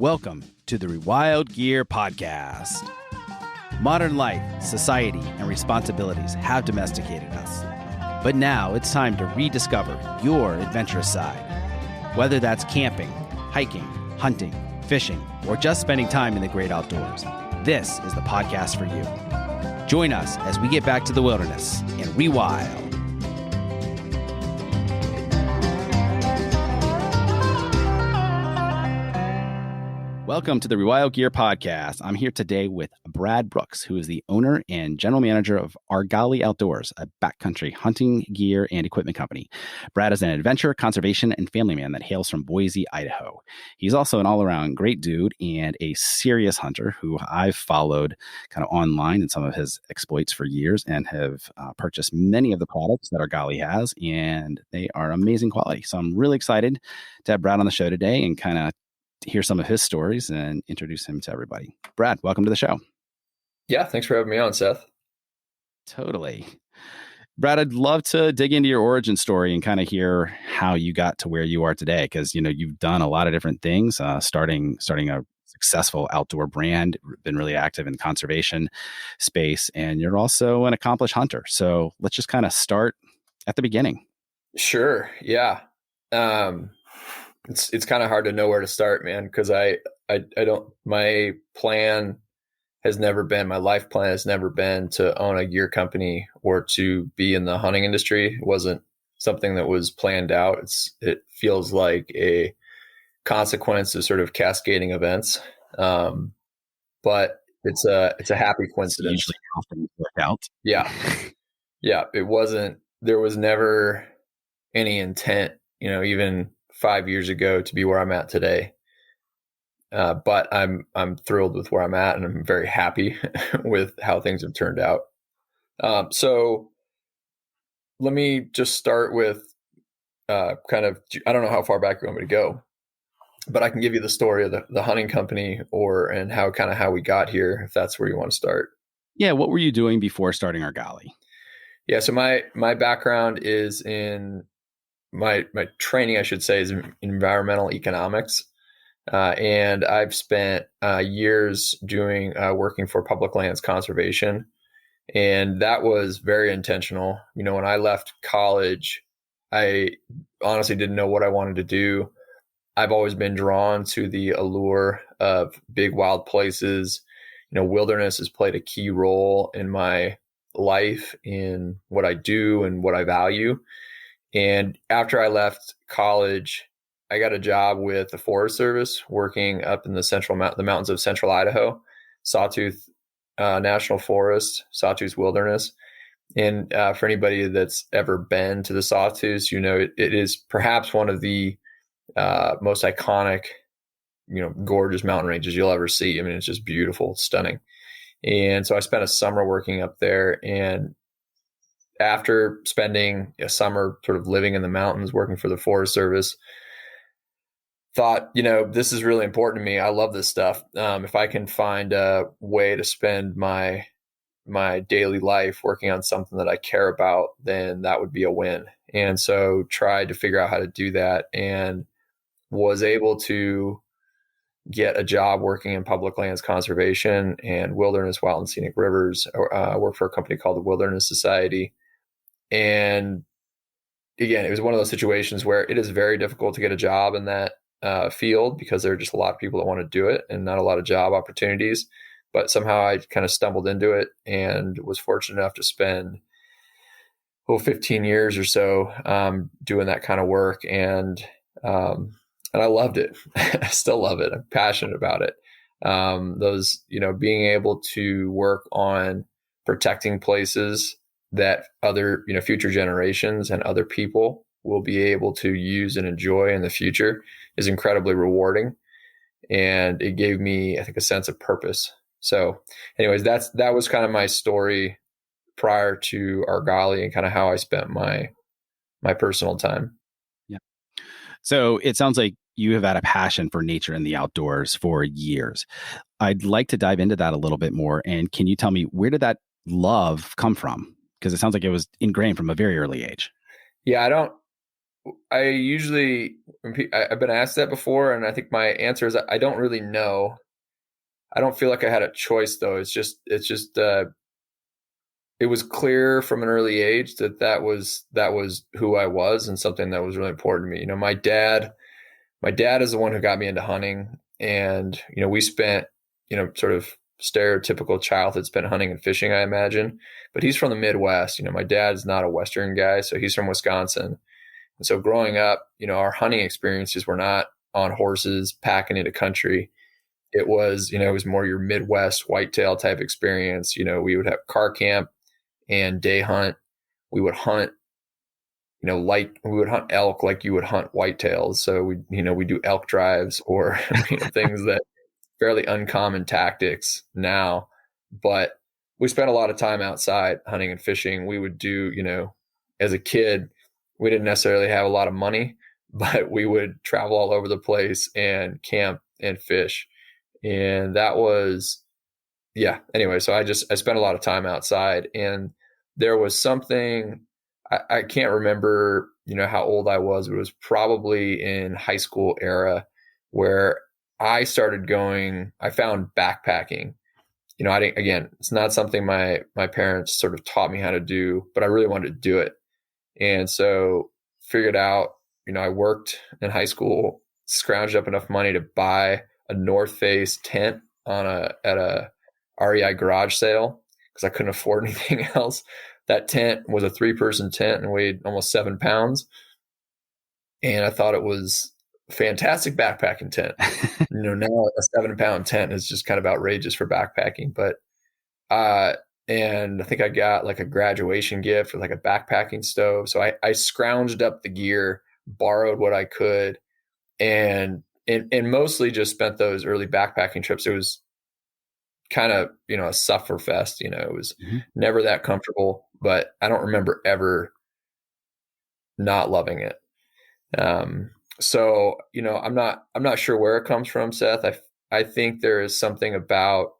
Welcome to the Rewild Gear Podcast. Modern life, society, and responsibilities have domesticated us. But now it's time to rediscover your adventurous side. Whether that's camping, hiking, hunting, fishing, or just spending time in the great outdoors, this is the podcast for you. Join us as we get back to the wilderness and rewild. Welcome to the Rewild Gear Podcast. I'm here today with Brad Brooks, who is the owner and general manager of Argali Outdoors, a backcountry hunting gear and equipment company. Brad is an adventure, conservation, and family man that hails from Boise, Idaho. He's also an all-around great dude and a serious hunter who I've followed kind of online and some of his exploits for years and have purchased many of the products that Argali has, and they are amazing quality. So I'm really excited to have Brad on the show today and kind of hear some of his stories and introduce him to everybody. Brad, welcome to the show. Yeah, thanks for having me on, Seth. Totally. Brad, I'd love to dig into your origin story and kind of hear how you got to where you are today, because you've done a lot of different things, starting a successful outdoor brand, been really active in conservation space, and you're also an accomplished hunter. So let's just kind of start at the beginning. Sure. Yeah. It's kind of hard to know where to start, man, because I don't, my life plan has never been to own a gear company or to be in the hunting industry. It wasn't something that was planned out. It feels like a consequence of sort of cascading events. But it's a happy coincidence. Usually how things work out. Yeah. Yeah. There was never any intent, even 5 years ago to be where I'm at today. But I'm thrilled with where I'm at, and I'm very happy with how things have turned out. So let me just start with I don't know how far back you want me to go, but I can give you the story of the hunting company and how we got here, if that's where you want to start. Yeah. What were you doing before starting Argali? Yeah. So my background is in my training, I should say, is in environmental economics. And I've spent years working for public lands conservation. And that was very intentional. When I left college, I honestly didn't know what I wanted to do. I've always been drawn to the allure of big, wild places. Wilderness has played a key role in my life, in what I do and what I value. And after I left college, I got a job with the Forest Service working up in the mountains of central Idaho, Sawtooth National Forest, Sawtooth Wilderness. And for anybody that's ever been to the Sawtooth, it is perhaps one of the most iconic, gorgeous mountain ranges you'll ever see. I mean, it's just beautiful, stunning. And so I spent a summer working up there, and after spending a summer sort of living in the mountains, working for the Forest Service, thought, this is really important to me. I love this stuff. If I can find a way to spend my daily life working on something that I care about, then that would be a win. And so tried to figure out how to do that, and was able to get a job working in public lands conservation and wilderness, wild and scenic rivers. I worked for a company called the Wilderness Society. And again, it was one of those situations where it is very difficult to get a job in that field, because there are just a lot of people that want to do it and not a lot of job opportunities. But somehow I kind of stumbled into it and was fortunate enough to spend 15 years or so doing that kind of work. And I loved it. I still love it. I'm passionate about it. Being able to work on protecting places that other, future generations and other people will be able to use and enjoy in the future is incredibly rewarding. And it gave me, I think, a sense of purpose. So anyways, that was kind of my story prior to Argali, and kind of how I spent my personal time. Yeah. So it sounds like you have had a passion for nature and the outdoors for years. I'd like to dive into that a little bit more. And can you tell me, where did that love come from? Because it sounds like it was ingrained from a very early age. Yeah, I usually, I've been asked that before, and I think my answer is I don't really know. I don't feel like I had a choice though. It was clear from an early age that that was who I was and something that was really important to me. My dad is the one who got me into hunting, and we spent sort of stereotypical childhood spent hunting and fishing, I imagine. But he's from the Midwest. My dad's not a Western guy, so he's from Wisconsin. And so growing up, our hunting experiences were not on horses packing into country. It was more your Midwest whitetail type experience. We would have car camp and day hunt. We would hunt, we would hunt elk like you would hunt whitetails. So we do elk drives or things that fairly uncommon tactics now, but we spent a lot of time outside hunting and fishing. We would do, as a kid, we didn't necessarily have a lot of money, but we would travel all over the place and camp and fish. And that was, yeah. Anyway, so I spent a lot of time outside, and there was something, I can't remember, how old I was, but it was probably in high school era where I found backpacking. Again, it's not something my parents sort of taught me how to do, but I really wanted to do it. And so figured out, I worked in high school, scrounged up enough money to buy a North Face tent at a REI garage sale because I couldn't afford anything else. That tent was a 3-person tent and weighed almost 7 pounds. And I thought it was a fantastic backpacking tent. Now a 7-pound tent is just kind of outrageous for backpacking, but, and I think I got like a graduation gift with like a backpacking stove. So I scrounged up the gear, borrowed what I could, and mostly just spent those early backpacking trips. It was kind of, a suffer fest. It was never that comfortable, but I don't remember ever not loving it. So, I'm not sure where it comes from, Seth. I think there is something about,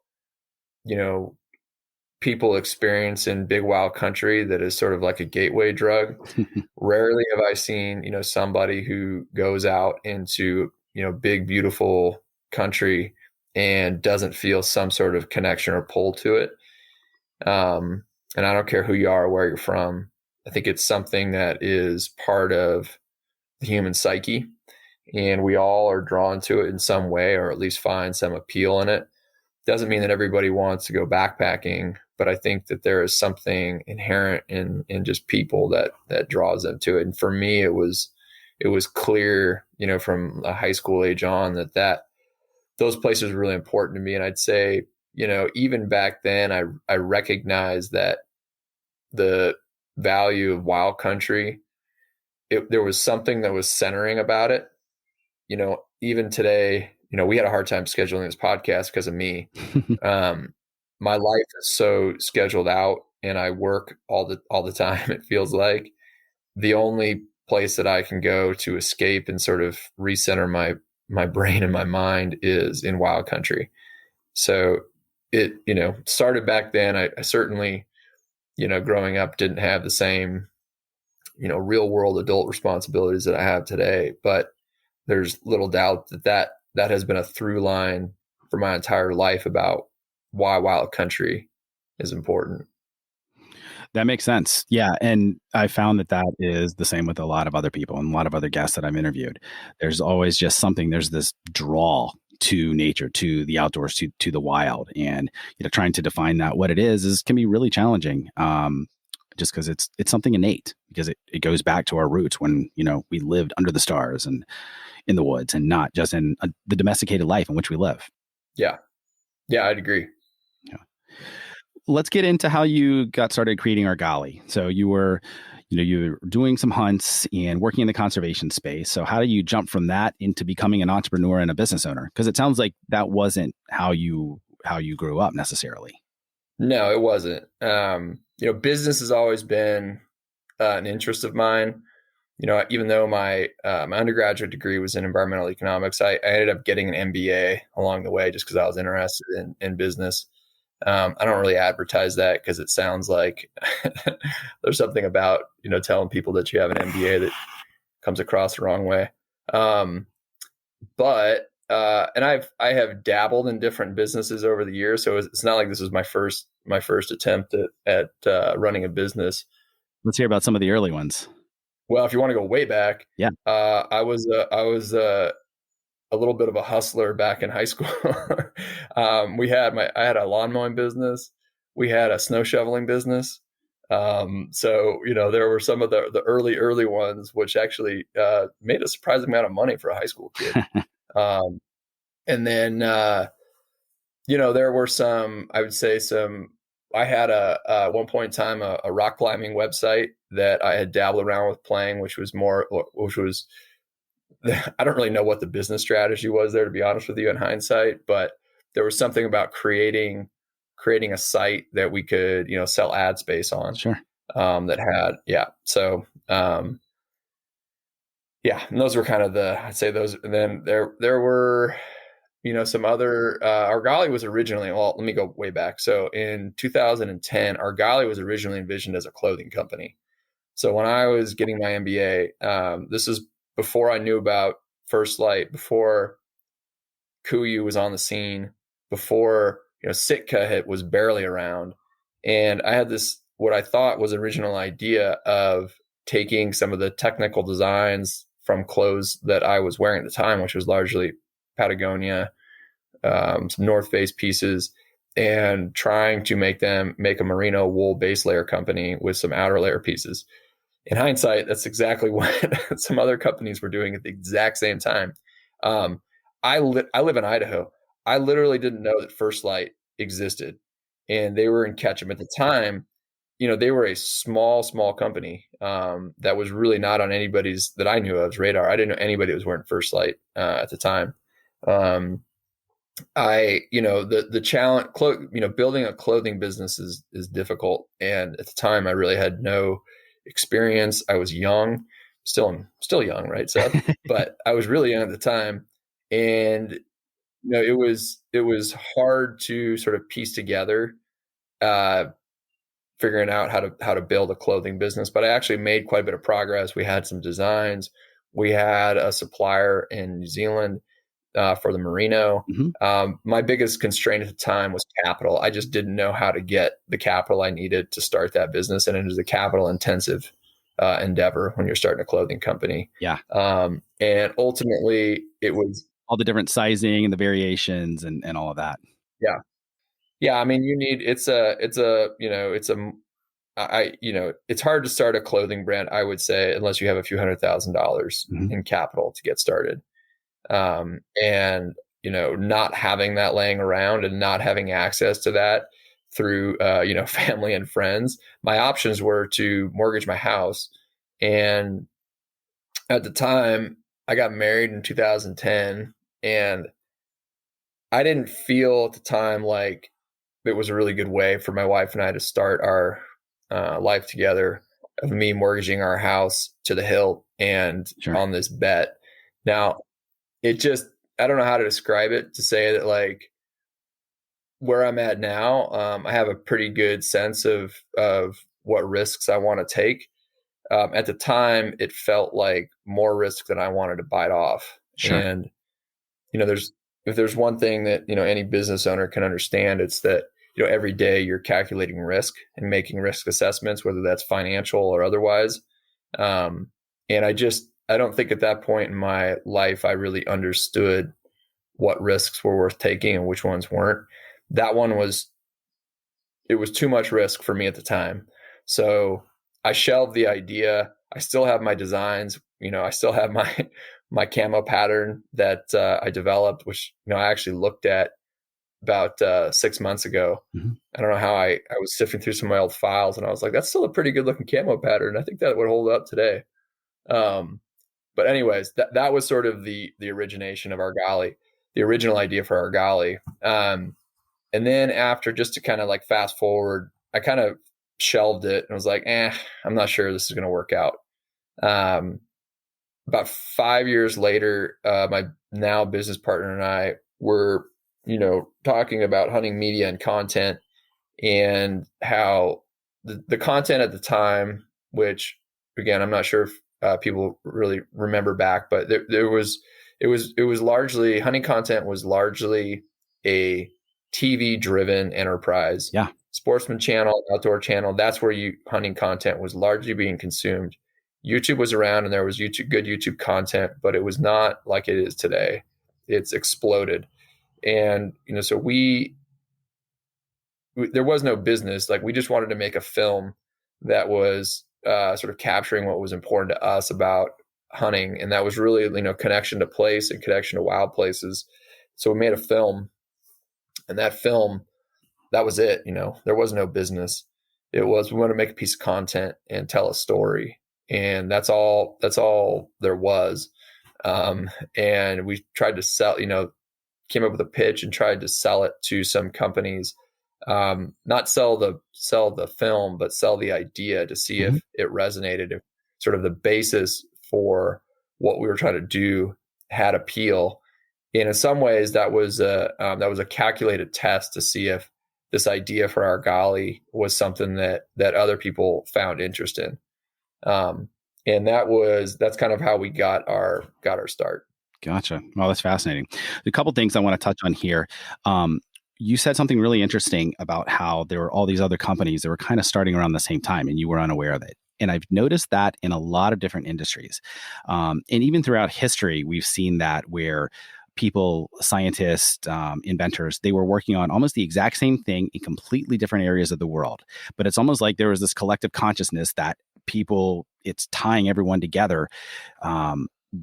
people experience in big wild country that is sort of like a gateway drug. Rarely have I seen, somebody who goes out into, big, beautiful country and doesn't feel some sort of connection or pull to it. And I don't care who you are or where you're from. I think it's something that is part of the human psyche, and we all are drawn to it in some way, or at least find some appeal in it. Doesn't mean that everybody wants to go backpacking, but I think that there is something inherent in just people that draws them to it. And for me, it was clear, from a high school age on that those places were really important to me. And I'd say, even back then, I recognized that the value of wild country, there was something that was centering about it. Even today, we had a hard time scheduling this podcast because of me. My life is so scheduled out, and I work all the time. It feels like the only place that I can go to escape and sort of recenter my brain and my mind is in wild country. So it, started back then. I certainly, growing up didn't have the same, real world adult responsibilities that I have today, but there's little doubt that has been a through line for my entire life about why wild country is important. That makes sense. Yeah. And I found that is the same with a lot of other people and a lot of other guests that I've interviewed. There's always just there's this draw to nature, to the outdoors, to the wild. And, trying to define that, what it is can be really challenging. Just because it's something innate, because it goes back to our roots when, we lived under the stars and in the woods, and not just in the domesticated life in which we live. Yeah. Yeah, I'd agree. Yeah. Let's get into how you got started creating Argali. So you were doing some hunts and working in the conservation space. So how do you jump from that into becoming an entrepreneur and a business owner? Because it sounds like that wasn't how you grew up necessarily. No, it wasn't. Business has always been an interest of mine. Even though my undergraduate degree was in environmental economics, I ended up getting an MBA along the way just because I was interested in business. I don't really advertise that because it sounds like there's something about, telling people that you have an MBA that comes across the wrong way. And I have dabbled in different businesses over the years, so it's not like this was my first attempt at running a business. Let's hear about some of the early ones. Well, if you want to go way back, yeah, I was a little bit of a hustler back in high school. I had a lawn mowing business. We had a snow shoveling business. So, there were some of the early ones, which actually made a surprising amount of money for a high school kid. And then, there were I had at one point in time, a rock climbing website that I had dabbled around with playing, which was I don't really know what the business strategy was there, to be honest with you, in hindsight, but there was something about creating a site that we could, sell ad space on. Sure. That had, yeah. So, and those were kind of I'd say those. And then there were, some other, Argali was originally, well, let me go way back. So in 2010, Argali was originally envisioned as a clothing company. So when I was getting my MBA, this is before I knew about First Light, before Kuiu was on the scene, before, Sitka was barely around. And I had what I thought was original idea of taking some of the technical designs from clothes that I was wearing at the time, which was largely Patagonia, some North Face pieces, and trying to make a merino wool base layer company with some outer layer pieces. In hindsight, that's exactly what some other companies were doing at the exact same time. I live in Idaho. I literally didn't know that First Light existed, and they were in Ketchum at the time. They were a small company that was really not on anybody's that I knew of's radar. I didn't know anybody that was wearing First Light at the time. The challenge, building a clothing business is difficult, and at the time, I really had no experience. I was young, still young, right? So, but I was really young at the time, and it was hard to sort of piece together, figuring out how to build a clothing business. But I actually made quite a bit of progress. We had some designs. We had a supplier in New Zealand for the merino. Mm-hmm. My biggest constraint at the time was capital. I just didn't know how to get the capital I needed to start that business. And it was a capital intensive endeavor when you're starting a clothing company. Yeah. And ultimately it was all the different sizing and the variations and all of that. Yeah. Yeah. I mean, it's hard to start a clothing brand, I would say, unless you have a few $100,000 mm-hmm. in capital to get started. And, not having that laying around and not having access to that through, family and friends, my options were to mortgage my house. And at the time I got married in 2010, and I didn't feel at the time like it was a really good way for my wife and I to start our life together, of me mortgaging our house to the hilt and Sure. on this bet. Now, I don't know how to describe it, to say that like where I'm at now, I have a pretty good sense of what risks I want to take. At the time, it felt like more risk than I wanted to bite off. Sure. And, if there's one thing that, any business owner can understand, it's that, every day you're calculating risk and making risk assessments, whether that's financial or otherwise. And I don't think at that point in my life, I really understood what risks were worth taking and which ones weren't. It was too much risk for me at the time. So I shelved the idea. I still have my designs, I still have my camo pattern that I developed, which, I actually looked at about 6 months ago. Mm-hmm. I don't know how I was sifting through some of my old files, and I was like, that's still a pretty good looking camo pattern. I think that would hold up today. But anyways, that was sort of the origination of Argali, the original idea for Argali. And then after, just to kind of like fast forward, I kind of shelved it and was like, I'm not sure this is going to work out. About 5 years later, my now business partner and I were, talking about hunting media and content, and how the content at the time, which again, I'm not sure if people really remember back. But it was largely, hunting content was largely a TV driven enterprise. Yeah. Sportsman channel, outdoor channel. That's where hunting content was largely being consumed. YouTube was around and there was good YouTube content, but it was not like it is today. It's exploded. And, so there was no business. Like, we just wanted to make a film that was sort of capturing what was important to us about hunting. And that was really, connection to place and connection to wild places. So we made a film, and that film, that was it. There was no business. It was, we want to make a piece of content and tell a story. And that's all there was. And we tried to sell, came up with a pitch and tried to sell it to some companies. Not sell the film, but sell the idea to see if it resonated, if sort of the basis for what we were trying to do had appeal. And in some ways, that was a calculated test to see if this idea for Argali was something that other people found interest in. And that's kind of how we got our start. Gotcha. Well, that's fascinating. A couple things I want to touch on here. You said something really interesting about how there were all these other companies that were kind of starting around the same time and you were unaware of it. And I've noticed that in a lot of different industries. And even throughout history, we've seen that where people, scientists, inventors, they were working on almost the exact same thing in completely different areas of the world. But it's almost like there was this collective consciousness that it's tying everyone together,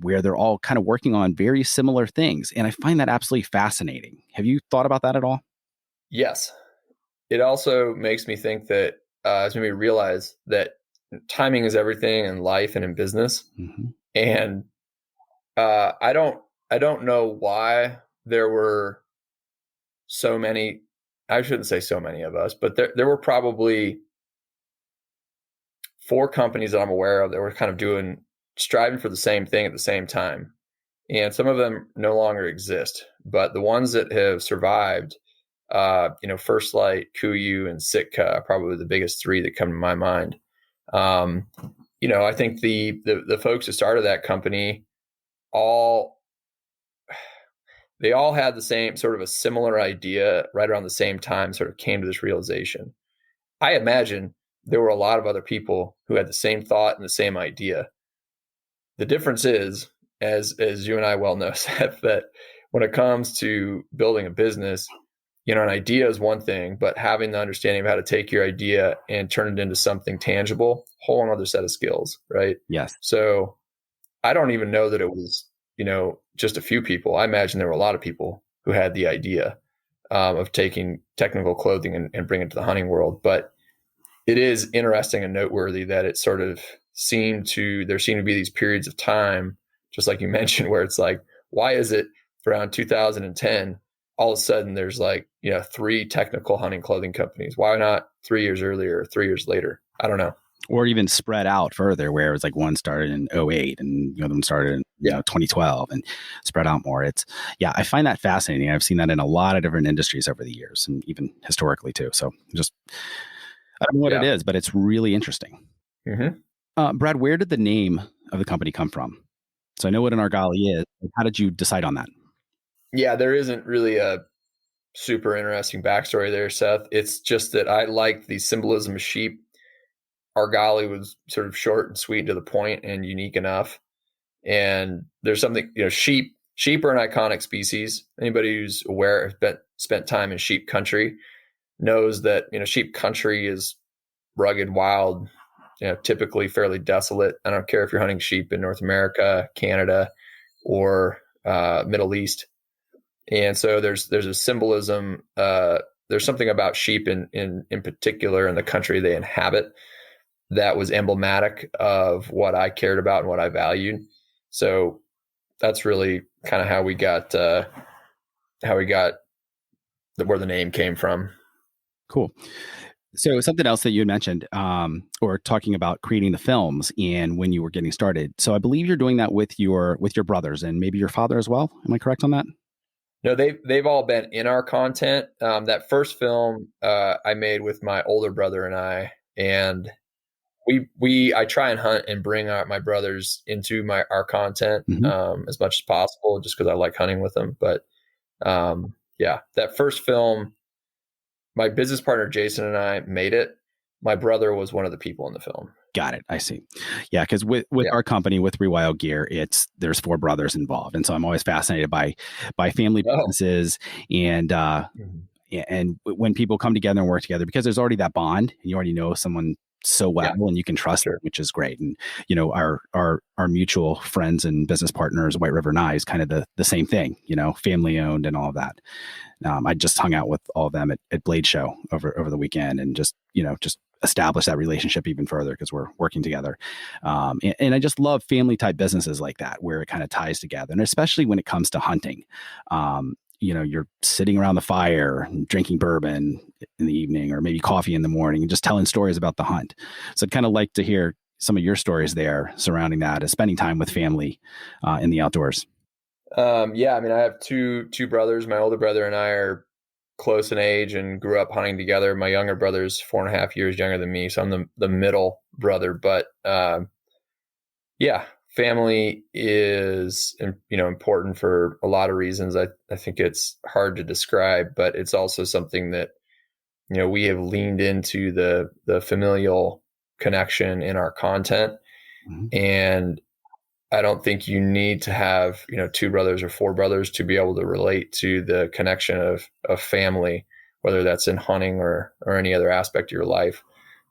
where they're all kind of working on very similar things. And I find that absolutely fascinating. Have you thought about that at all? Yes. It also makes me think that it's made me realize that timing is everything in life and in business. Mm-hmm. And I don't know why there were so many. I shouldn't say so many of us, but there were probably 4 companies that I'm aware of that were kind of striving for the same thing at the same time. And some of them no longer exist, but the ones that have survived, First Light, Kuiu, and Sitka are probably the biggest 3 that come to my mind. I think the folks who started that company they all had the same sort of a similar idea right around the same time, sort of came to this realization. I imagine there were a lot of other people who had the same thought and the same idea. The difference is, as you and I well know, Seth, that when it comes to building a business, an idea is one thing, but having the understanding of how to take your idea and turn it into something tangible, whole other set of skills, right? Yes. So I don't even know that it was, just a few people. I imagine there were a lot of people who had the idea of taking technical clothing and bringing it to the hunting world. But it is interesting and noteworthy that it sort of there seemed to be these periods of time, just like you mentioned, where it's like, why is it around 2010, all of a sudden there's 3 technical hunting clothing companies? Why not 3 years earlier or 3 years later? I don't know. Or even spread out further, where it was like one started in 2008 and the other one started in 2012 and spread out more. I find that fascinating. I've seen that in a lot of different industries over the years and even historically too. So I don't know what it is, but it's really interesting. Mm-hmm. Brad, where did the name of the company come from? So I know what an Argali is. How did you decide on that? Yeah, there isn't really a super interesting backstory there, Seth. It's just that I liked the symbolism of sheep. Argali was sort of short and sweet and to the point and unique enough. And there's something, sheep are an iconic species. Anybody who's aware, spent time in sheep country knows that, sheep country is rugged, wild, typically fairly desolate. I don't care if you're hunting sheep in North America, Canada, or Middle East. And so there's a symbolism. There's something about sheep in particular in the country they inhabit that was emblematic of what I cared about and what I valued. So that's really kind of how we got where the name came from. Cool. So something else that you had mentioned, or talking about creating the films and when you were getting started. So I believe you're doing that with your brothers and maybe your father as well. Am I correct on that? No, they've all been in our content. That first film I made with my older brother and I, and I try and hunt and bring my brothers into our content Mhm. as much as possible, just because I like hunting with them. But yeah, that first film, my business partner Jason and I made it. My brother was one of the people in the film. Got it. I see. Yeah, because with Yeah. our company, with Rewild Gear, there's four brothers involved, and so I'm always fascinated by family Oh. businesses, and Mhm. when people come together and work together, because there's already that bond, and you already know someone so well, Yeah, and you can trust them, sure. which is great. And our mutual friends and business partners, White River and I, is kind of the same thing. Family owned and all of that. I just hung out with all of them at Blade Show over the weekend, and just establish that relationship even further because we're working together. And I just love family type businesses like that, where it kind of ties together, and especially when it comes to hunting. You're sitting around the fire and drinking bourbon in the evening, or maybe coffee in the morning, and just telling stories about the hunt. So I'd kind of like to hear some of your stories there surrounding that, as spending time with family in the outdoors. Yeah, I mean, I have two brothers. My older brother and I are close in age and grew up hunting together. My younger brother's 4.5 years younger than me, so I'm the middle brother. But yeah, family is important for a lot of reasons. I think it's hard to describe, but it's also something that we have leaned into the familial connection in our content. Mhm. And I don't think you need to have, two brothers or four brothers to be able to relate to the connection of family, whether that's in hunting or any other aspect of your life.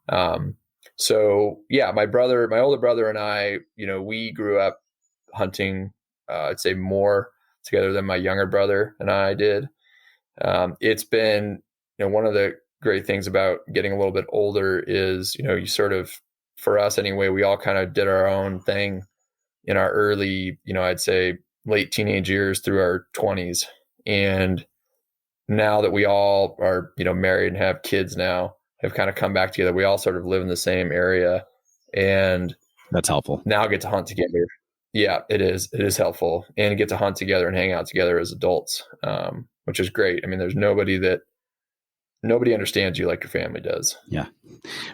Um, so yeah, my older brother and I, we grew up hunting, I'd say more together than my younger brother and I did. It's been, one of the great things about getting a little bit older is, you sort of, for us anyway, we all kind of did our own thing in our early, I'd say late teenage years through our 20s. And now that we all are, married and have kids now, have kind of come back together. We all sort of live in the same area and That's helpful. now get to hunt together. Yeah, it is. It is helpful, and get to hunt together and hang out together as adults, which is great. I mean, there's nobody understands you like your family does. Yeah,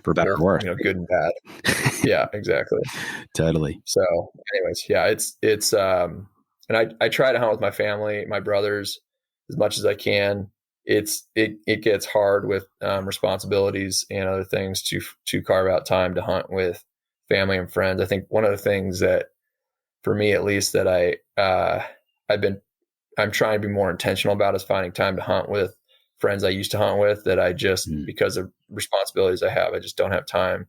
for better Or, or worse. good and bad. Yeah, exactly. Totally. So anyways, yeah, and I try to hunt with my family, my brothers, as much as I can. It gets hard with responsibilities and other things to carve out time to hunt with family and friends. I think one of the things that, for me at least, that I'm trying to be more intentional about is finding time to hunt with friends I used to hunt with that I just, Mm. because of responsibilities I have, I just don't have time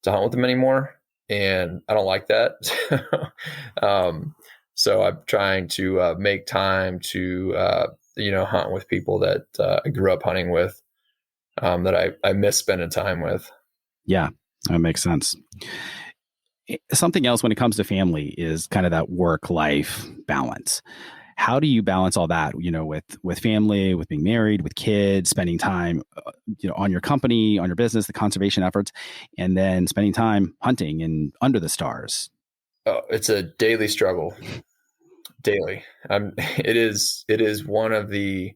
to hunt with them anymore. And I don't like that. So I'm trying to make time to, hunt with people that I grew up hunting with, that I miss spending time with. Yeah, that makes sense. Something else when it comes to family is kind of that work-life balance. How do you balance all that, with family, with being married, with kids, spending time, on your company, on your business, the conservation efforts, and then spending time hunting and under the stars? Oh, it's a daily struggle. Daily. It is one of the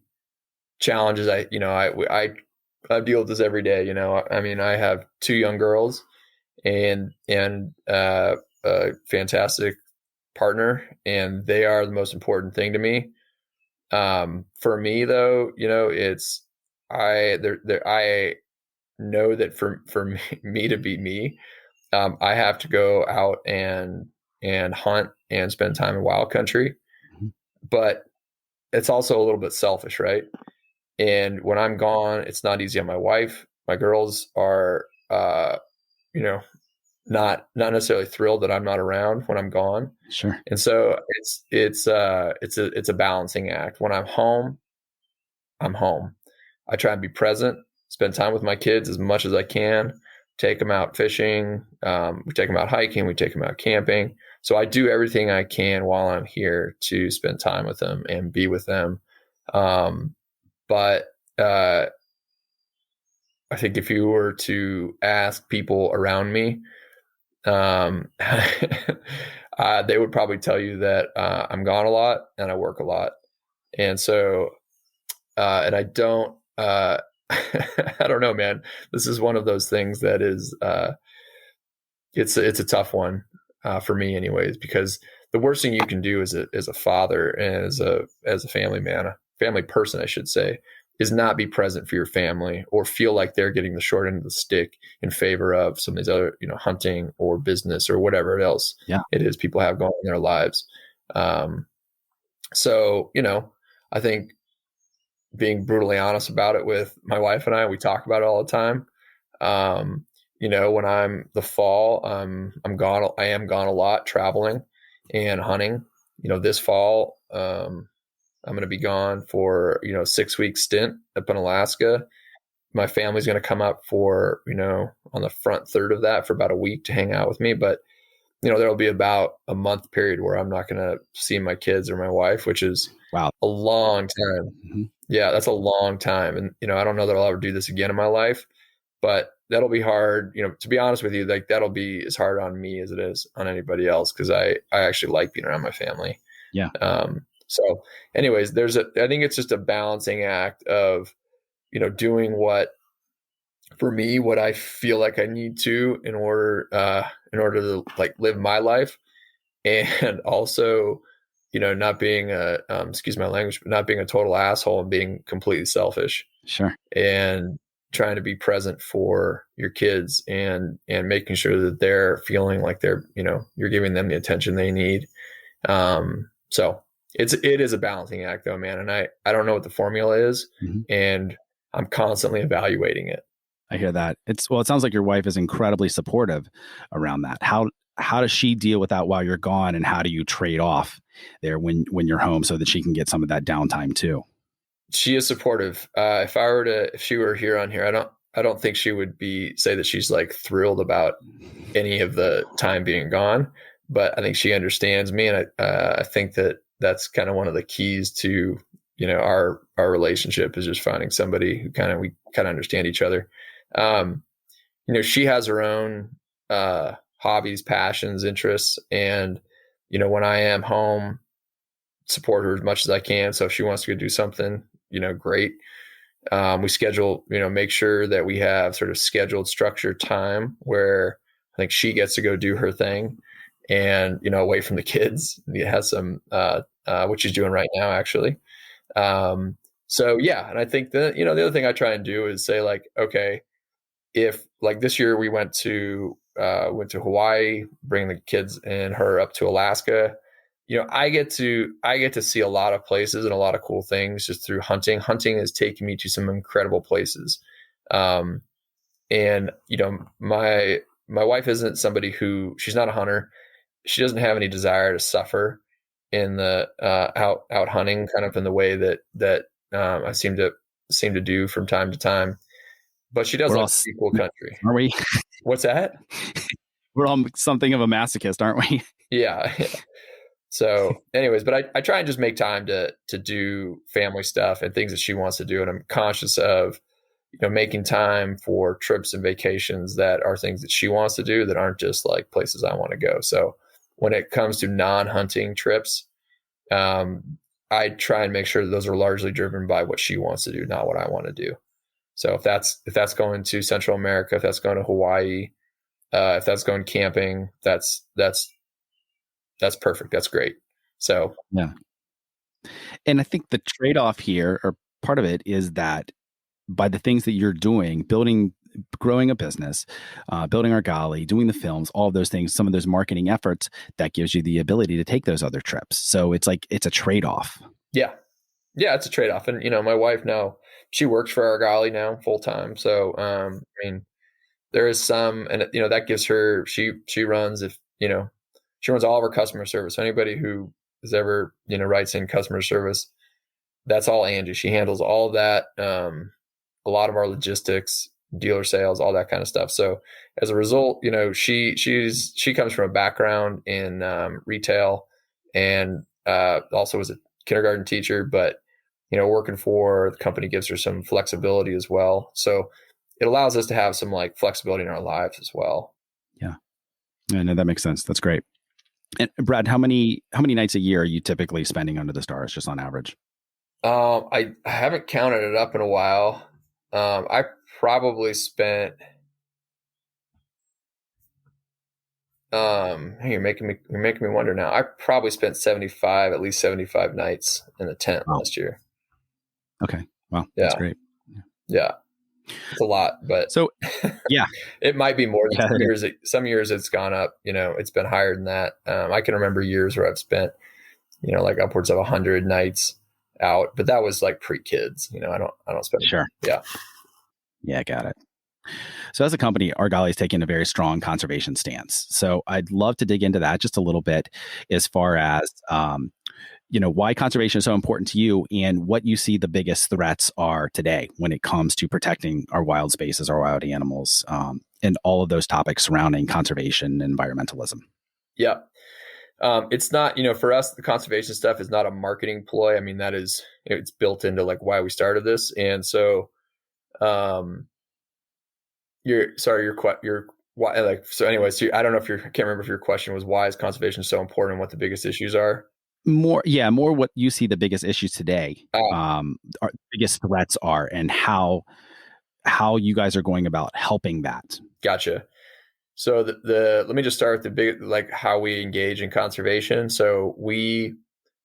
challenges I deal with this every day. I mean, I have two young girls and a fantastic partner, and they are the most important thing to me. For me though, it's I know that for me to be me, I have to go out and hunt and spend time in wild country. Mhm. But it's also a little bit selfish, right? And when I'm gone, it's not easy on my wife. My girls are, you know, not necessarily thrilled that I'm not around when I'm gone. Sure. And so it's a balancing act. When I'm home, I'm home. I try and be present, spend time with my kids as much as I can, take them out fishing, we take them out hiking, we take them out camping. So I do everything I can while I'm here to spend time with them and be with them. But I think if you were to ask people around me, they would probably tell you that I'm gone a lot and I work a lot. And so, and I don't, I don't know, man. This is one of those things that is it's a tough one for me anyways, because the worst thing you can do as a father and as a family man, a family person, I should say, is not be present for your family or feel like they're getting the short end of the stick in favor of some of these other, hunting or business or whatever else Yeah. it is people have going in their lives. So, I think being brutally honest about it with my wife and I, we talk about it all the time. When I'm the fall, I'm gone. I am gone a lot traveling and hunting. This fall, I'm going to be gone for, a 6-week stint up in Alaska. My family's going to come up for, on the front third of that for about a week to hang out with me. But, there'll be about a month period where I'm not going to see my kids or my wife, which is Wow. a long time. Mm-hmm. Yeah, that's a long time. And, I don't know that I'll ever do this again in my life, but that'll be hard. To be honest with you, like that'll be as hard on me as it is on anybody else. Cause I actually like being around my family. Yeah. So anyways, I think it's just a balancing act of, doing what I feel like I need to in order to like live my life, and also, not being excuse my language, but not being a total asshole and being completely selfish. Sure. And trying to be present for your kids and making sure that they're feeling like they're, you're giving them the attention they need. So it is a balancing act though, man. And I don't know what the formula is, Mm-hmm. and I'm constantly evaluating it. I hear that. It sounds like your wife is incredibly supportive around that. How does she deal with that while you're gone, and how do you trade off there when you're home so that she can get some of that downtime too? She is supportive. If she were here on here, I don't think she would say that she's like thrilled about any of the time being gone, but I think she understands me. And I think that that's kind of one of the keys to, our relationship is just finding somebody who we kind of understand each other. She has her own, hobbies, passions, interests. And, when I am home, support her as much as I can. So if she wants to go do something, great. We schedule, make sure that we have sort of scheduled, structured time where I think she gets to go do her thing and, away from the kids. He has some, what she's doing right now, actually. So yeah. And I think that, the other thing I try and do is say like, okay, if like this year we went to Hawaii, bring the kids and her up to Alaska, I get to see a lot of places and a lot of cool things just through hunting. Hunting has taken me to some incredible places. And my wife isn't somebody she's not a hunter. She doesn't have any desire to suffer in the out hunting kind of in the way that I seem to do from time to time. But she does like a pretty cool country. Aren't we? What's that? We're all something of a masochist, aren't we? Yeah. So anyways, but I try and just make time to do family stuff and things that she wants to do. And I'm conscious of, making time for trips and vacations that are things that she wants to do that aren't just like places I want to go. So when it comes to non-hunting trips, I try and make sure that those are largely driven by what she wants to do, not what I want to do. So if that's going to Central America, if that's going to Hawaii, if that's going camping, that's perfect. That's great. So yeah. And I think the trade-off here, or part of it, is that by the things that you're doing, growing a business, building Argali, doing the films, all of those things, some of those marketing efforts, that gives you the ability to take those other trips. So it's like, it's a trade-off. Yeah. Yeah, it's a trade-off. And, my wife now, she works for Argali now full time. So, I mean, there is some, and, that gives her, she runs, she runs all of her customer service. So anybody who has ever, writes in customer service, that's all Angie. She handles all of that. A lot of our logistics, dealer sales, all that kind of stuff. So as a result, she comes from a background in retail and also was a kindergarten teacher, but working for the company gives her some flexibility as well. So it allows us to have some like flexibility in our lives as well. Yeah. No, that makes sense. That's great. And Brad, how many nights a year are you typically spending under the stars, just on average? I haven't counted it up in a while. I probably spent You're making me wonder now. I probably spent at least 75 nights in the tent Wow. last year. Okay. Well, that's Yeah. great. Yeah. It's a lot, but So yeah, it might be more than yeah, some years. Some years it's gone up, it's been higher than that. I can remember years where I've spent, like upwards of 100 nights out, but that was like pre-kids, I don't spend. sure. Yeah. Yeah, got it. So as a company, Argali is taking a very strong conservation stance. So I'd love to dig into that just a little bit as far as, why conservation is so important to you and what you see the biggest threats are today when it comes to protecting our wild spaces, our wild animals, and all of those topics surrounding conservation and environmentalism. Yeah. It's not, for us, the conservation stuff is not a marketing ploy. I mean, that is, it's built into like why we started this. And so, why, like, so anyway, so I don't know I can't remember if your question was why is conservation so important and what the biggest issues are. More what you see the biggest issues today, our biggest threats are, and how you guys are going about helping that. Gotcha. So let me just start with the big, like how we engage in conservation. So we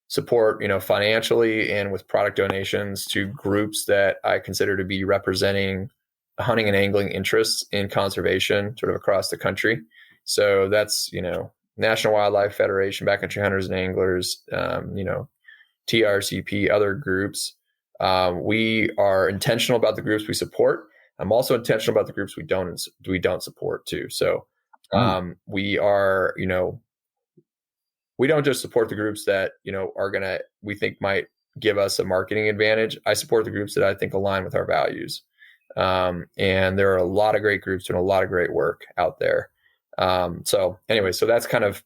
support, financially and with product donations to groups that I consider to be representing hunting and angling interests in conservation sort of across the country. So that's, National Wildlife Federation, Backcountry Hunters and Anglers, TRCP, other groups. We are intentional about the groups we support. I'm also intentional about the groups we don't support too. So we are, we don't just support the groups that, we think might give us a marketing advantage. I support the groups that I think align with our values. And there are a lot of great groups doing a lot of great work out there. So that's kind of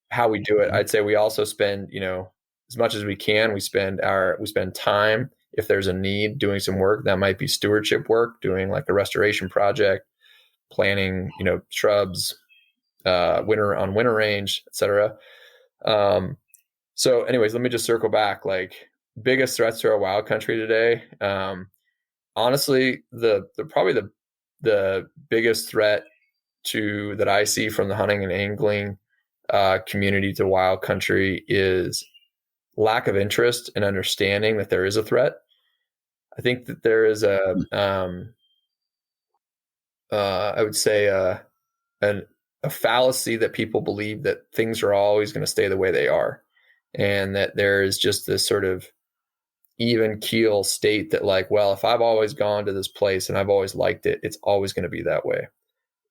how we do it. I'd say we also spend, as much as we can, we spend time if there's a need doing some work that might be stewardship work, doing like a restoration project, planting, shrubs, winter range, etc. So anyways, let me just circle back. Like biggest threats to our wild country today. Honestly, probably the biggest threat that I see from the hunting and angling community to wild country is lack of interest and understanding that there is a threat. I think that there is I would say a fallacy that people believe that things are always going to stay the way they are, and that there is just this sort of even keel state that like, well, if I've always gone to this place and I've always liked it, it's always going to be that way.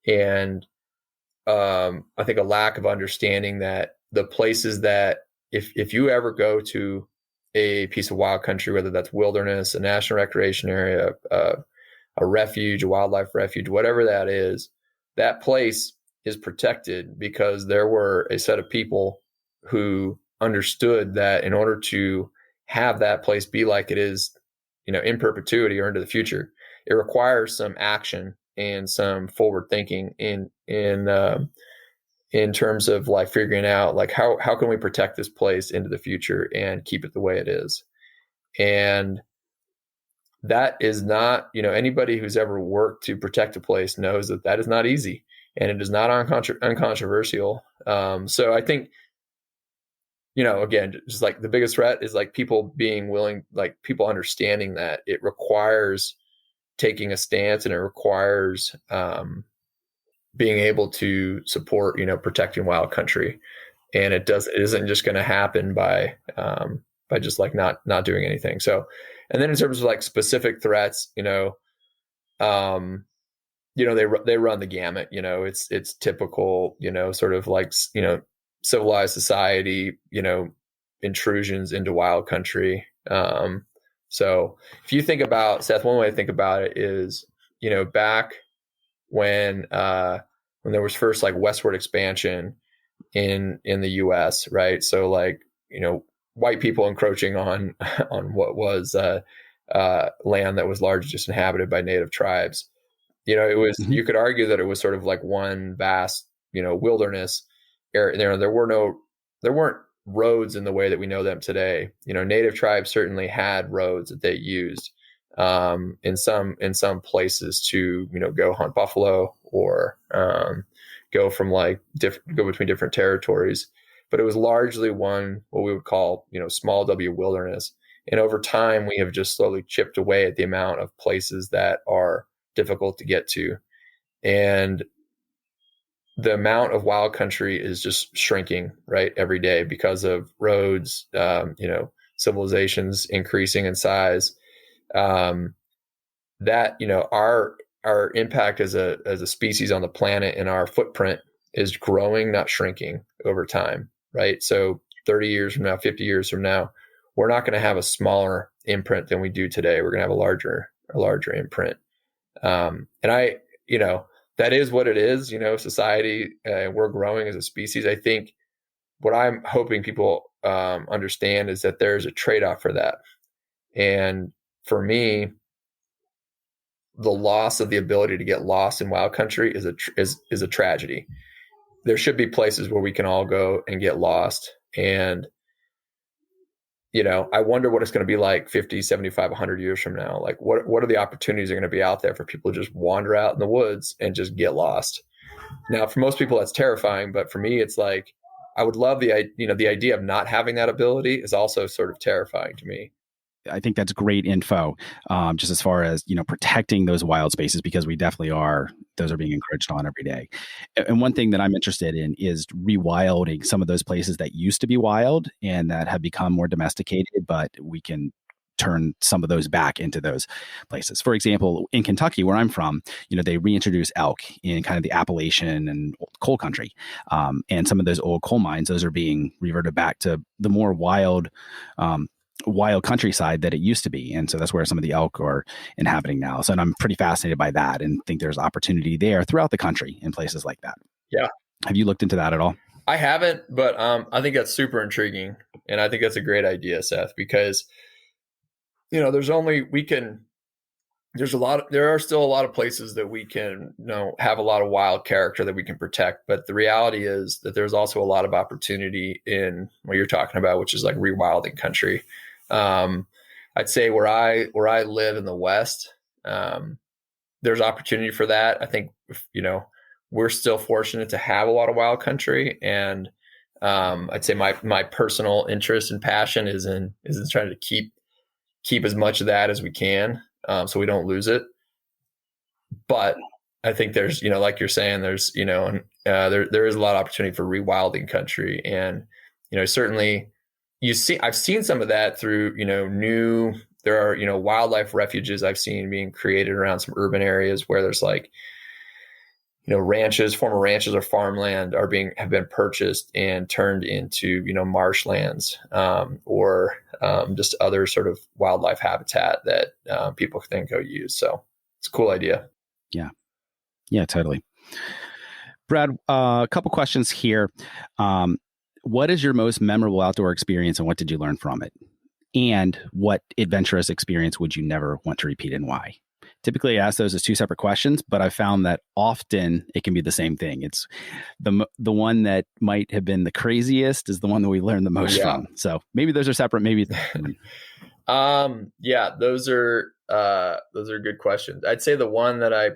And I think a lack of understanding that the places that if you ever go to a piece of wild country, whether that's wilderness, a national recreation area, a refuge, a wildlife refuge, whatever that is, that place is protected because there were a set of people who understood that in order to have that place be like it is, in perpetuity or into the future, it requires some action and some forward thinking in terms of like figuring out like how can we protect this place into the future and keep it the way it is. And that is not, anybody who's ever worked to protect a place knows that is not easy, and it is not uncontroversial. So I think, again, just like the biggest threat is like people being willing, like people understanding that it requires taking a stance, and it requires being able to support, protecting wild country. And it isn't just going to happen by just like not doing anything. So, and then in terms of like specific threats, they run the gamut. It's typical, sort of like civilized society, intrusions into wild country. So if you think about, Seth, one way to think about it is, back when there was first like westward expansion in the US, right? So like, white people encroaching on what was land that was largely just inhabited by native tribes. It was, you could argue that it was sort of like one vast, wilderness area. There weren't roads in the way that we know them today. Native tribes certainly had roads that they used in some places to, go hunt buffalo or go from go between different territories. But it was largely what we would call, small W wilderness. And over time, we have just slowly chipped away at the amount of places that are difficult to get to. And the amount of wild country is just shrinking, right, every day because of roads, civilizations increasing in size. Our impact as a species on the planet and our footprint is growing, not shrinking over time, right? So 30 years from now, 50 years from now, we're not going to have a smaller imprint than we do today. We're going to have a larger imprint. That is what it is, society, we're growing as a species. I think what I'm hoping people understand is that there's a trade-off for that. And for me, the loss of the ability to get lost in wild country is a tragedy. There should be places where we can all go and get lost. And, I wonder what it's going to be like 50, 75, 100 years from now. Like what are the opportunities that are going to be out there for people to just wander out in the woods and just get lost? Now, for most people, that's terrifying. But for me, it's like, I would love the idea of not having that ability is also sort of terrifying to me. I think that's great info, just as far as, protecting those wild spaces, because we definitely those are being encroached on every day. And one thing that I'm interested in is rewilding some of those places that used to be wild and that have become more domesticated, but we can turn some of those back into those places. For example, in Kentucky, where I'm from, they reintroduced elk in kind of the Appalachian and coal country. And some of those old coal mines, those are being reverted back to the more wild countryside that it used to be. And so that's where some of the elk are inhabiting now. So, and I'm pretty fascinated by that and think there's opportunity there throughout the country in places like that. Yeah. Have you looked into that at all? I haven't, but I think that's super intriguing. And I think that's a great idea, Seth, because, there are still a lot of places that we can, have a lot of wild character that we can protect. But the reality is that there's also a lot of opportunity in what you're talking about, which is like rewilding country. I'd say where I live in the West, there's opportunity for that. I think, we're still fortunate to have a lot of wild country. And I'd say my personal interest and passion is in trying to keep as much of that as we can, so we don't lose it. But I think there's, like you're saying, there's, there is a lot of opportunity for rewilding country. And, certainly I've seen some of that through, there are, wildlife refuges I've seen being created around some urban areas where there's like, former ranches or farmland have been purchased and turned into, marshlands, or just other sort of wildlife habitat that people can then go use. So it's a cool idea. Yeah, totally. Brad, a couple questions here. What is your most memorable outdoor experience and what did you learn from it? And what adventurous experience would you never want to repeat and why? Typically, I ask those as two separate questions, but I found that often it can be the same thing. It's the one that might have been the craziest is the one that we learn the most from. So maybe those are separate. Maybe. Yeah, those are good questions. I'd say the one that I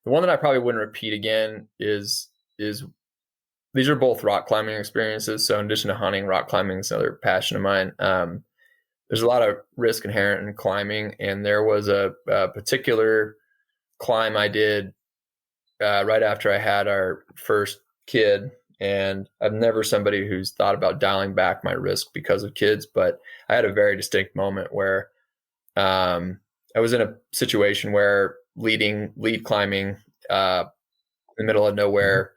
probably wouldn't repeat again is these are both rock climbing experiences. So in addition to hunting, rock climbing is another passion of mine. There's a lot of risk inherent in climbing. And there was a particular climb I did right after I had our first kid. And I'm never somebody who's thought about dialing back my risk because of kids, but I had a very distinct moment where I was in a situation where lead climbing in the middle of nowhere,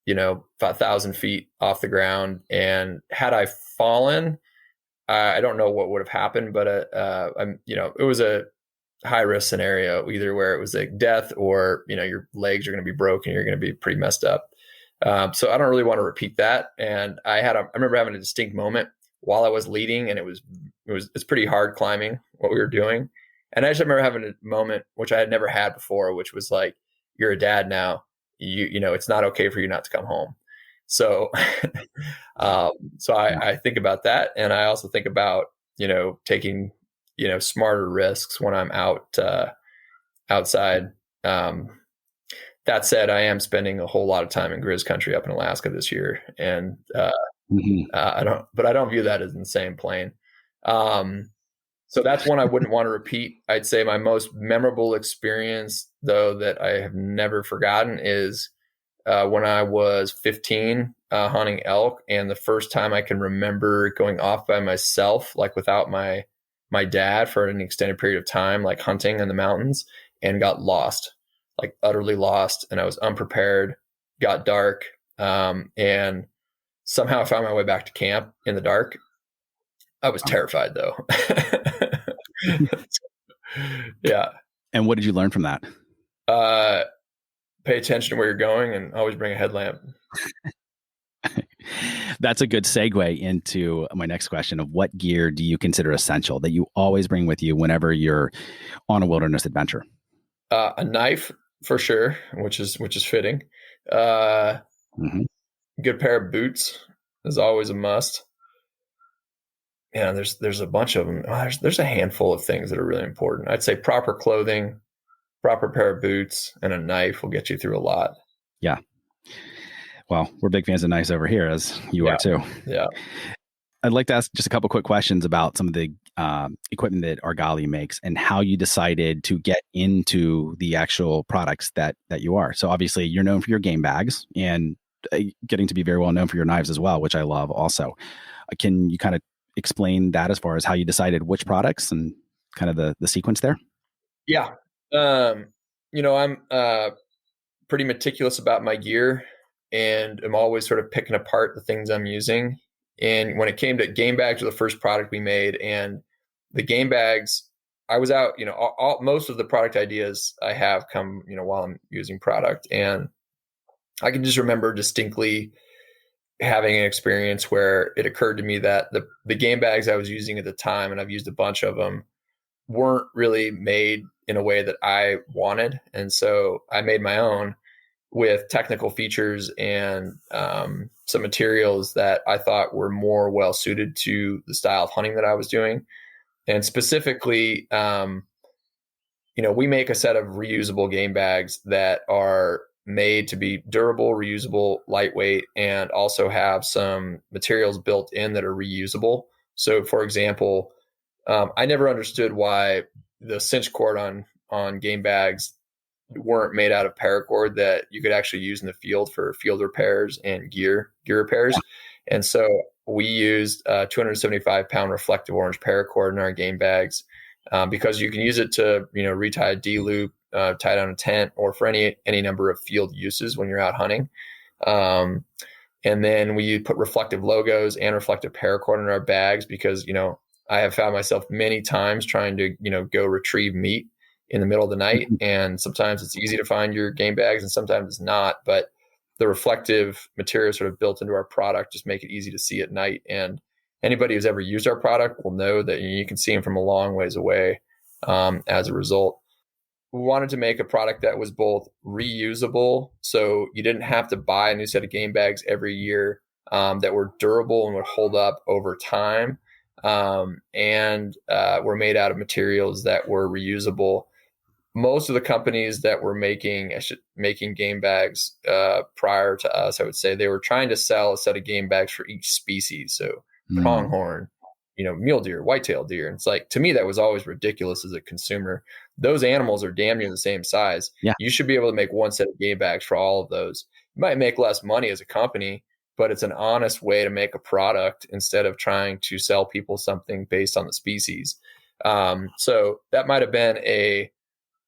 1,000 feet off the ground. And had I fallen, I don't know what would have happened, but it was a high risk scenario, either where it was like death or, your legs are going to be broken, you're going to be pretty messed up. So I don't really want to repeat that. And I remember having a distinct moment while I was leading, and it's pretty hard climbing what we were doing. And I just remember having a moment, which I had never had before, which was like, you're a dad now, it's not okay for you not to come home. So, I think about that. And I also think about, taking, smarter risks when I'm outside. That said, I am spending a whole lot of time in Grizz country up in Alaska this year, and I don't view that as in the same plane. So that's one I wouldn't want to repeat. I'd say my most memorable experience, though, that I have never forgotten is when I was 15, hunting elk, and the first time I can remember going off by myself, like without my dad for an extended period of time, like hunting in the mountains, and got lost, like utterly lost, and I was unprepared. Got dark, and somehow I found my way back to camp in the dark. I was terrified, though. Yeah. And what did you learn from that? Pay attention to where you're going and always bring a headlamp. That's a good segue into my next question of what gear do you consider essential that you always bring with you whenever you're on a wilderness adventure? A knife for sure, which is fitting. Good pair of boots is always a must. Yeah, there's a bunch of them. There's a handful of things that are really important. I'd say proper clothing, proper pair of boots, and a knife will get you through a lot. Yeah. Well, we're big fans of knives over here, as you are too. Yeah. I'd like to ask just a couple quick questions about some of the equipment that Argali makes and how you decided to get into the actual products that you are. So obviously you're known for your game bags and getting to be very well known for your knives as well, which I love also. Can you kind of explain that as far as how you decided which products and kind of the sequence there? Yeah. I'm pretty meticulous about my gear, and I'm always sort of picking apart the things I'm using. And when it came to game bags, were the first product we made, and the game bags, I was out, most of the product ideas I have come, while I'm using product. And I can just remember distinctly having an experience where it occurred to me that the game bags I was using at the time, and I've used a bunch of them, weren't really made in a way that I wanted. And so I made my own with technical features and some materials that I thought were more well suited to the style of hunting that I was doing. And specifically, we make a set of reusable game bags that are made to be durable, reusable, lightweight, and also have some materials built in that are reusable. So, for example, I never understood why the cinch cord on game bags weren't made out of paracord that you could actually use in the field for field repairs and gear repairs. And so we used 275-pound reflective orange paracord in our game bags because you can use it to, retie a D-loop, tie down a tent, or for any number of field uses when you're out hunting. And then we put reflective logos and reflective paracord in our bags because, I have found myself many times trying to, go retrieve meat in the middle of the night. And sometimes it's easy to find your game bags and sometimes it's not, but the reflective materials sort of built into our product just make it easy to see at night. And anybody who's ever used our product will know that you can see them from a long ways away as a result. We wanted to make a product that was both reusable, so you didn't have to buy a new set of game bags every year, that were durable and would hold up over time, and were made out of materials that were reusable. Most of the companies that were making game bags prior to us, I would say they were trying to sell a set of game bags for each species. So pronghorn, mule deer, whitetail deer. And it's like, to me, that was always ridiculous as a consumer. Those animals are damn near the same size. Yeah. You should be able to make one set of game bags for all of those. You might make less money as a company, but it's an honest way to make a product instead of trying to sell people something based on the species. So that might have been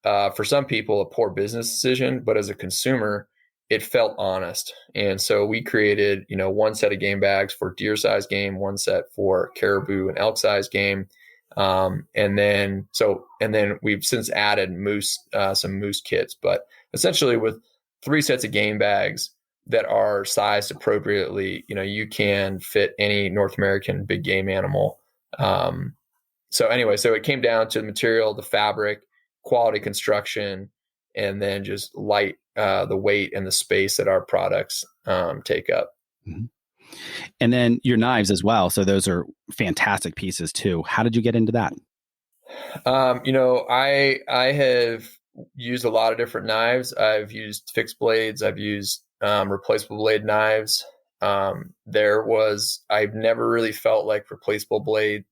for some people, a poor business decision, but as a consumer, it felt honest. And so we created, one set of game bags for deer size game, one set for caribou and elk size game. And then we've since added some moose kits, but essentially with 3 sets of game bags that are sized appropriately, you can fit any North American big game animal. So it came down to the material, the fabric, quality construction, and then just the weight and the space that our products take up. Mm-hmm. And then your knives as well. So those are fantastic pieces too. How did you get into that? I have used a lot of different knives. I've used fixed blades. I've used replaceable blade knives. I've never really felt like replaceable blades.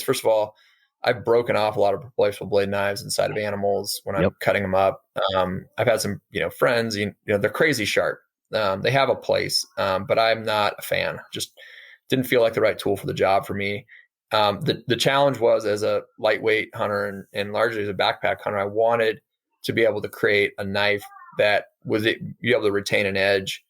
First of all, I've broken off a lot of replaceable blade knives inside of animals when I'm cutting them up. I've had some, friends, they're crazy sharp. They have a place, but I'm not a fan. Just didn't feel like the right tool for the job for me. The challenge was, as a lightweight hunter and largely as a backpack hunter, I wanted to be able to create a knife that be able to retain an edge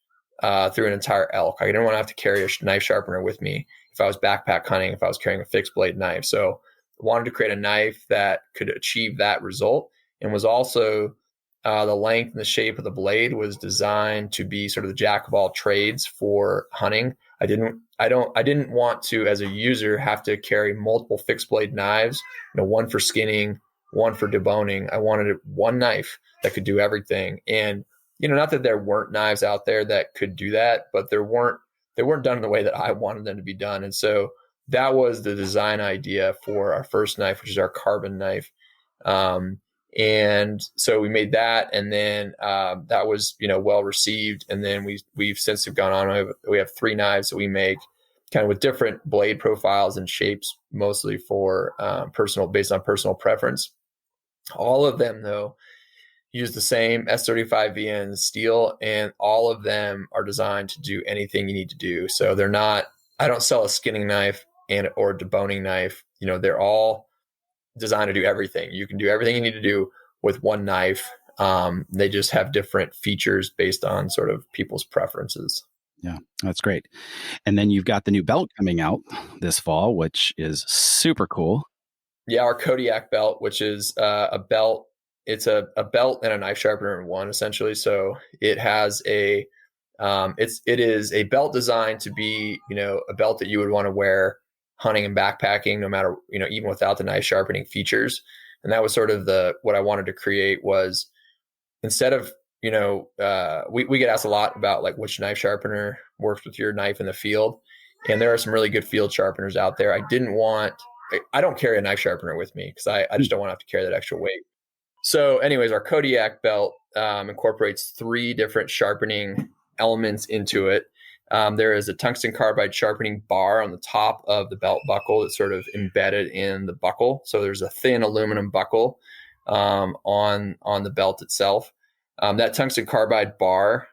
through an entire elk. I didn't want to have to carry a knife sharpener with me if I was backpack hunting, if I was carrying a fixed blade knife. So I wanted to create a knife that could achieve that result, and was also the length and the shape of the blade was designed to be sort of the jack of all trades for hunting. I didn't want to, as a user, have to carry multiple fixed blade knives, one for skinning, one for deboning. I wanted one knife that could do everything. And, not that there weren't knives out there that could do that, but they weren't done in the way that I wanted them to be done. And so that was the design idea for our first knife, which is our carbon knife. And so we made that, and then that was, well received. And then we've since have gone on. We have 3 knives that we make, kind of with different blade profiles and shapes, mostly for based on personal preference. All of them, though, use the same S35VN steel, and all of them are designed to do anything you need to do. So they're not. I don't sell a skinning knife or a deboning knife. They're all designed to do everything. You can do everything you need to do with one knife. They just have different features based on sort of people's preferences. Yeah, that's great. And then you've got the new belt coming out this fall, which is super cool. Yeah, our Kodiak Belt, which is a belt. It's a belt and a knife sharpener in one, essentially. So it has it is a belt designed to be, a belt that you would want to wear hunting and backpacking, no matter, even without the knife sharpening features. And that was sort of what I wanted to create was, instead of, we get asked a lot about like which knife sharpener works with your knife in the field. And there are some really good field sharpeners out there. I don't carry a knife sharpener with me because I just don't want to have to carry that extra weight. So anyways, our Kodiak Belt incorporates 3 different sharpening elements into it. There is a tungsten carbide sharpening bar on the top of the belt buckle that's sort of embedded in the buckle. So there's a thin aluminum buckle on the belt itself. That tungsten carbide bar,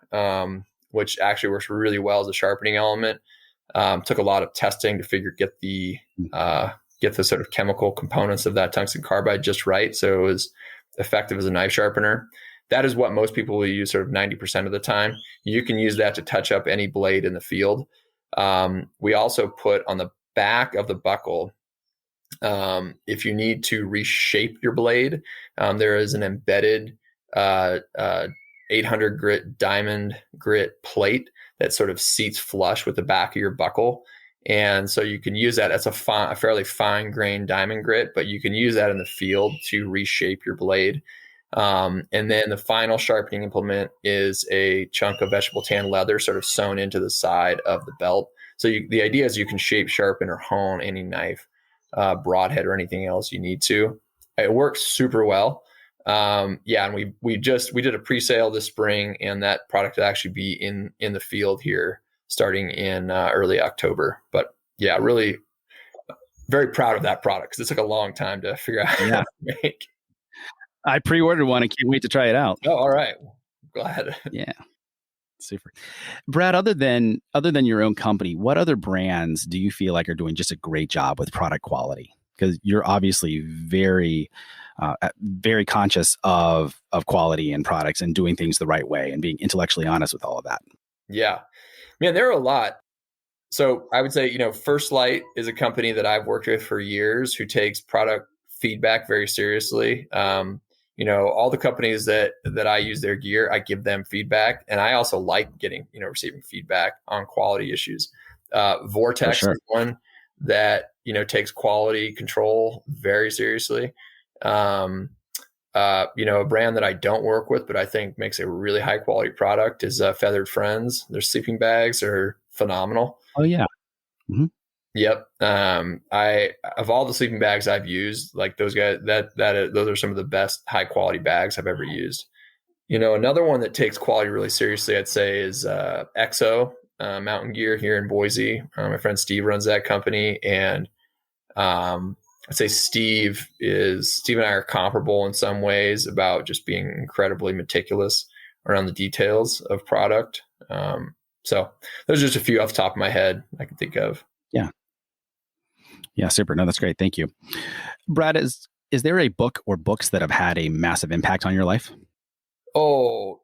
which actually works really well as a sharpening element, took a lot of testing to get the sort of chemical components of that tungsten carbide just right, so it was effective as a knife sharpener. That is what most people will use sort of 90% of the time. You can use that to touch up any blade in the field. We also put on the back of the buckle, if you need to reshape your blade, there is an embedded 800 grit diamond grit plate that sort of seats flush with the back of your buckle. And so you can use that as a fairly fine grained diamond grit, but you can use that in the field to reshape your blade. And then the final sharpening implement is a chunk of vegetable tan leather sort of sewn into the side of the belt. So the idea is you can shape, sharpen, or hone any knife, broadhead, or anything else you need to. It works super well. And we did a pre-sale this spring, and that product will actually be in the field here starting in early October. But yeah, really very proud of that product because it took a long time to figure out how to make. I pre-ordered one. I can't wait to try it out. Oh, all right. Glad. Yeah. Super. Brad, other than your own company, what other brands do you feel like are doing just a great job with product quality? Because you're obviously very, very conscious of quality and products and doing things the right way and being intellectually honest with all of that. Yeah, man, there are a lot. So I would say, First Light is a company that I've worked with for years who takes product feedback very seriously. All the companies that I use their gear, I give them feedback, and I also like getting, receiving feedback on quality issues. Vortex is one that, takes quality control very seriously. A brand that I don't work with, but I think makes a really high quality product is Feathered Friends. Their sleeping bags are phenomenal. Oh yeah. Mm-hmm. Yep. I of all the sleeping bags I've used, like those guys, those are some of the best high quality bags I've ever used. Another one that takes quality really seriously, I'd say, is EXO Mountain Gear here in Boise. My friend Steve runs that company, and I'd say Steve and I are comparable in some ways about just being incredibly meticulous around the details of product. So those are just a few off the top of my head I can think of. Yeah. Yeah. Super. No, that's great. Thank you. Brad, is there a book or books that have had a massive impact on your life? Oh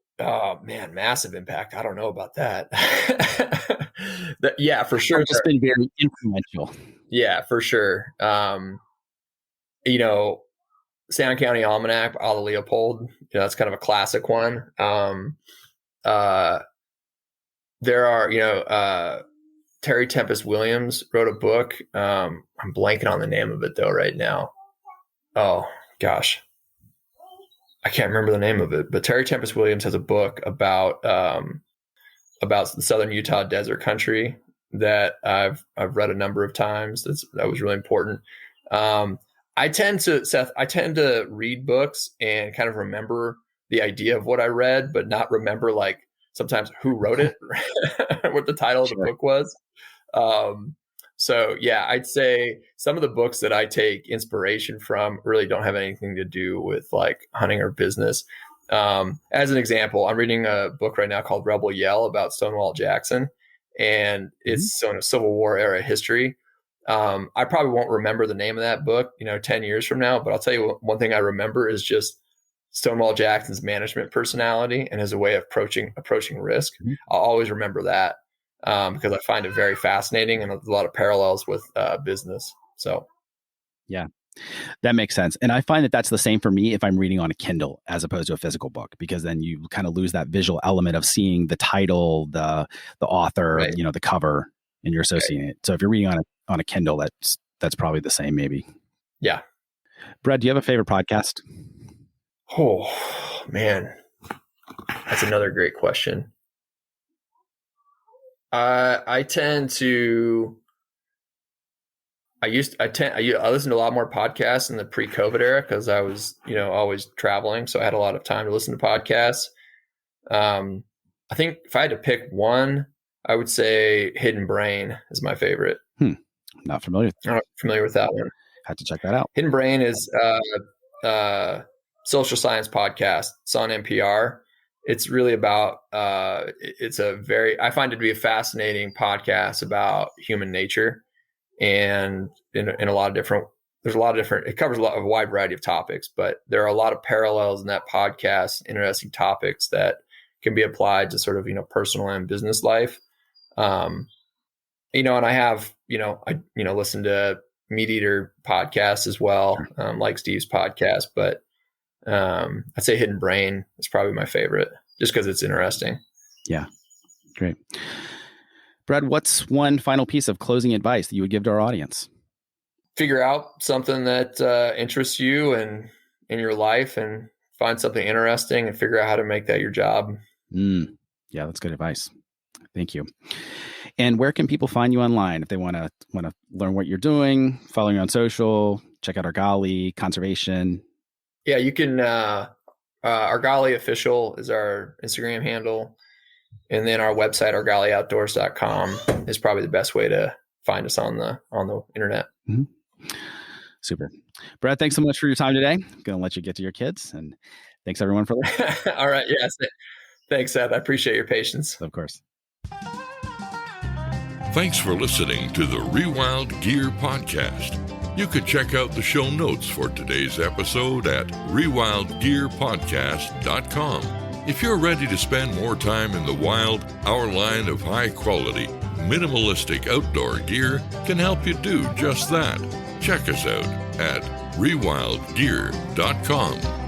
man, massive impact. I don't know about that. Yeah, for sure. It's been very influential. Yeah, for sure. Sound County Almanac, Ala Leopold, that's kind of a classic one. There are, Terry Tempest Williams wrote a book. I'm blanking on the name of it though right now. Oh gosh, I can't remember the name of it. But Terry Tempest Williams has a book about the southern Utah desert country that I've read a number of times. That was really important. I tend to read books and kind of remember the idea of what I read, but not remember like sometimes who wrote it, what the title of the book was. So yeah, I'd say some of the books that I take inspiration from really don't have anything to do with like hunting or business. As an example, I'm reading a book right now called Rebel Yell about Stonewall Jackson, and it's on a Civil War era history. I probably won't remember the name of that book, 10 years from now, but I'll tell you one thing I remember is just Stonewall Jackson's management personality and his way of approaching risk. I'll always remember that because I find it very fascinating and a lot of parallels with business. So, yeah, that makes sense. And I find that that's the same for me if I'm reading on a Kindle as opposed to a physical book, because then you kind of lose that visual element of seeing the title, the author, right. The cover, and you're associating it. So if you're reading on a Kindle, that's probably the same, maybe. Yeah. Brad, do you have a favorite podcast? Oh man, that's another great question. I listen to a lot more podcasts in the pre-COVID era because I was, always traveling. So I had a lot of time to listen to podcasts. I think if I had to pick one, I would say Hidden Brain is my favorite. Not familiar. I'm not familiar with that one. Had to check that out. Hidden Brain is social science podcast. It's on NPR. It's really about, I find it to be a fascinating podcast about human nature, and in a lot of different, it covers a wide variety of topics, but there are a lot of parallels in that podcast, interesting topics that can be applied to sort of, personal and business life. And I have, I listen to Meat Eater podcasts as well, like Steve's podcast, but I'd say Hidden Brain is probably my favorite just because it's interesting. Yeah. Great. Brad, what's one final piece of closing advice that you would give to our audience? Figure out something that interests you and in your life, and find something interesting and figure out how to make that your job. Yeah, that's good advice. Thank you. And where can people find you online if they want to learn what you're doing, follow you on social, check out Argali, conservation? Yeah, you can, Argali Official is our Instagram handle. And then our website, argalioutdoors.com, is probably the best way to find us on the internet. Super. Brad, thanks so much for your time today. I'm going to let you get to your kids, and thanks everyone for listening. All right. Yes. Thanks, Seth. I appreciate your patience. Of course. Thanks for listening to the Rewild Gear Podcast. You could check out the show notes for today's episode at rewildgearpodcast.com. If you're ready to spend more time in the wild, our line of high-quality, minimalistic outdoor gear can help you do just that. Check us out at rewildgear.com.